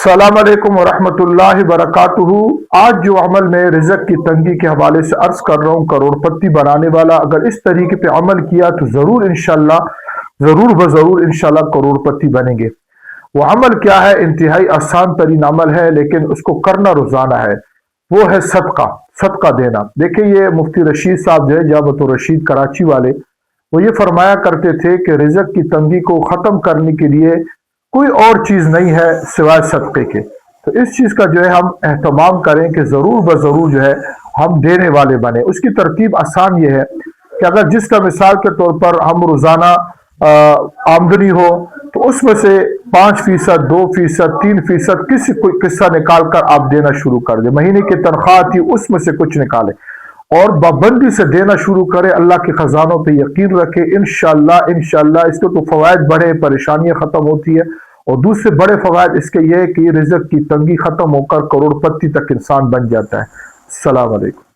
السلام علیکم ورحمۃ اللہ وبرکاتہ۔ آج جو عمل میں رزق کی تنگی کے حوالے سے عرض کر رہا ہوں، کروڑ پتی بنانے والا اگر اس طریقے پہ عمل کیا تو ضرور انشاءاللہ کروڑ پتی بنیں گے۔ وہ عمل کیا ہے؟ انتہائی آسان ترین عمل ہے، لیکن اس کو کرنا روزانہ ہے۔ وہ ہے صدقہ دینا۔ دیکھیں، یہ مفتی رشید صاحب جو ہے جامعۃ الرشید کراچی والے، وہ یہ فرمایا کرتے تھے کہ رزق کی تنگی کو ختم کرنے کے لیے کوئی اور چیز نہیں ہے سوائے صدقے کے۔ تو اس چیز کا جو ہے ہم اہتمام کریں کہ ضرور جو ہے ہم دینے والے بنیں۔ اس کی ترتیب آسان یہ ہے کہ اگر جس کا مثال کے طور پر ہم روزانہ آمدنی ہو تو اس میں سے 5%، 2%، 3% کوئی قصہ نکال کر آپ دینا شروع کر دیں۔ مہینے کی تنخواہ تھی، اس میں سے کچھ نکالیں اور پابندی سے دینا شروع کرے۔ اللہ کے خزانوں پہ یقین رکھے، انشاءاللہ اس کے تو فوائد بڑھے، پریشانیاں ختم ہوتی ہے، اور دوسرے بڑے فوائد اس کے یہ ہے کہ رزق کی تنگی ختم ہو کر کروڑ پتی تک انسان بن جاتا ہے۔ السلام علیکم۔